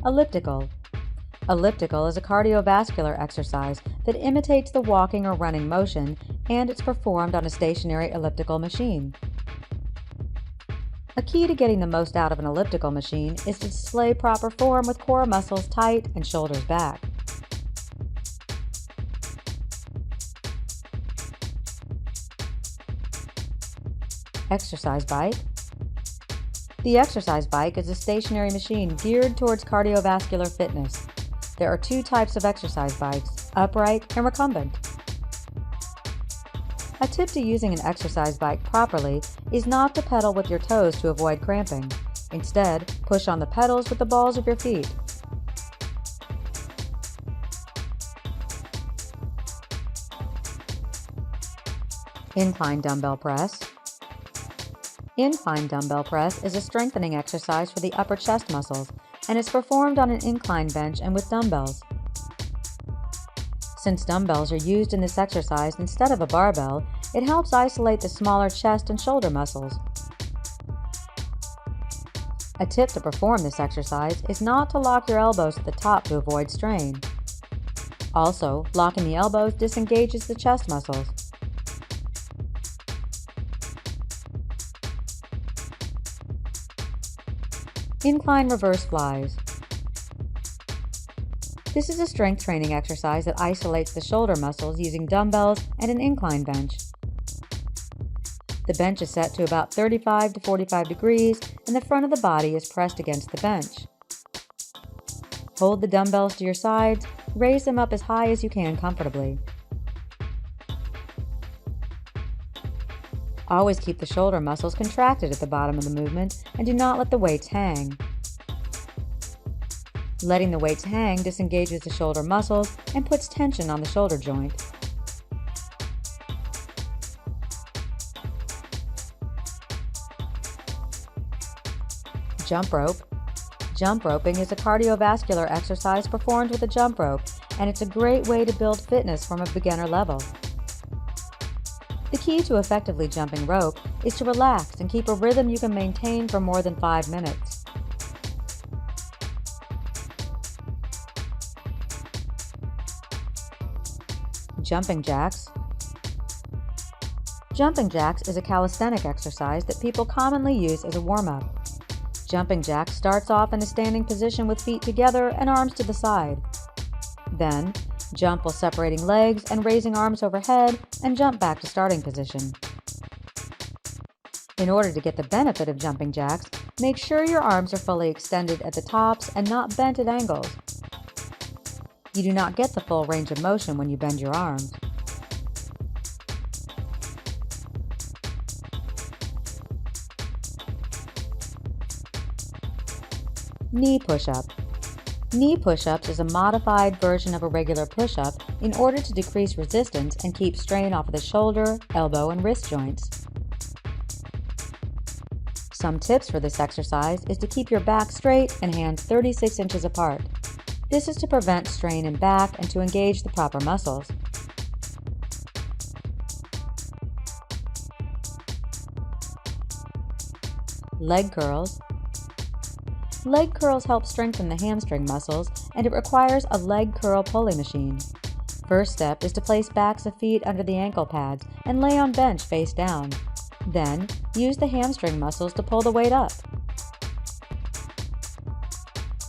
Elliptical. Elliptical is a cardiovascular exercise that imitates the walking or running motion, and it's performed on a stationary elliptical machine. A key to getting the most out of an elliptical machine is to display proper form with core muscles tight and shoulders back. Exercise bike. The exercise bike is a stationary machine geared towards cardiovascular fitness. There are two types of exercise bikes, upright and recumbent. A tip to using an exercise bike properly is not to pedal with your toes to avoid cramping. Instead, push on the pedals with the balls of your feet. Incline dumbbell press. Incline dumbbell press is a strengthening exercise for the upper chest muscles, and is performed on an incline bench and with dumbbells. Since dumbbells are used in this exercise instead of a barbell, it helps isolate the smaller chest and shoulder muscles. A tip to perform this exercise is not to lock your elbows at the top to avoid strain. Also, locking the elbows disengages the chest muscles. Incline reverse flies. This is a strength training exercise that isolates the shoulder muscles using dumbbells and an incline bench. The bench is set to about 35 to 45 degrees, and the front of the body is pressed against the bench. Hold the dumbbells to your sides, raise them up as high as you can comfortably. Always keep the shoulder muscles contracted at the bottom of the movement and do not let the weights hang. Letting the weights hang disengages the shoulder muscles and puts tension on the shoulder joint. Jump rope. Jump roping is a cardiovascular exercise performed with a jump rope, and it's a great way to build fitness from a beginner level. The key to effectively jumping rope is to relax and keep a rhythm you can maintain for more than 5 minutes. Jumping jacks. Jumping jacks is a calisthenic exercise that people commonly use as a warm-up. Jumping jacks starts off in a standing position with feet together and arms to the side. Then, jump while separating legs and raising arms overhead, and jump back to starting position. In order to get the benefit of jumping jacks, make sure your arms are fully extended at the tops and not bent at angles. You do not get the full range of motion when you bend your arms. Knee push-up. Knee push-ups is a modified version of a regular push-up in order to decrease resistance and keep strain off of the shoulder, elbow, and wrist joints. Some tips for this exercise is to keep your back straight and hands 36 inches apart. This is to prevent strain in back and to engage the proper muscles. Leg curls. Leg curls help strengthen the hamstring muscles, and it requires a leg curl pulley machine. First step is to place backs of feet under the ankle pads and lay on bench face down. Then, use the hamstring muscles to pull the weight up.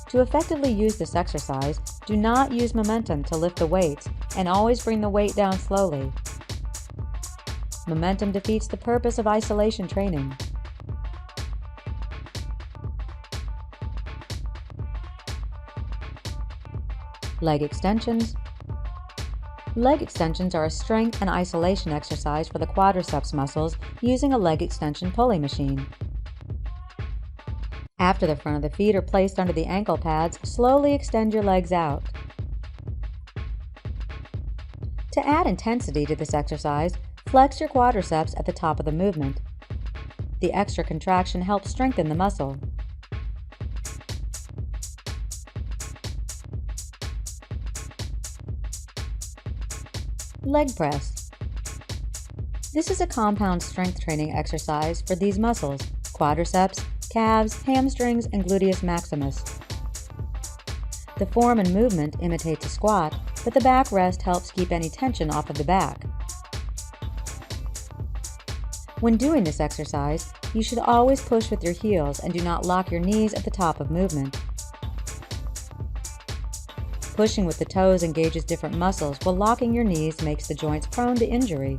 To effectively use this exercise, do not use momentum to lift the weights, and always bring the weight down slowly. Momentum defeats the purpose of isolation training. Leg extensions. Leg extensions are a strength and isolation exercise for the quadriceps muscles using a leg extension pulley machine. After the front of the feet are placed under the ankle pads, slowly extend your legs out. To add intensity to this exercise, flex your quadriceps at the top of the movement. The extra contraction helps strengthen the muscle. Leg press. This is a compound strength training exercise for these muscles: quadriceps, calves, hamstrings, and gluteus maximus. The form and movement imitates a squat, but the backrest helps keep any tension off of the back. When doing this exercise, you should always push with your heels and do not lock your knees at the top of movement. Pushing with the toes engages different muscles, while locking your knees makes the joints prone to injury.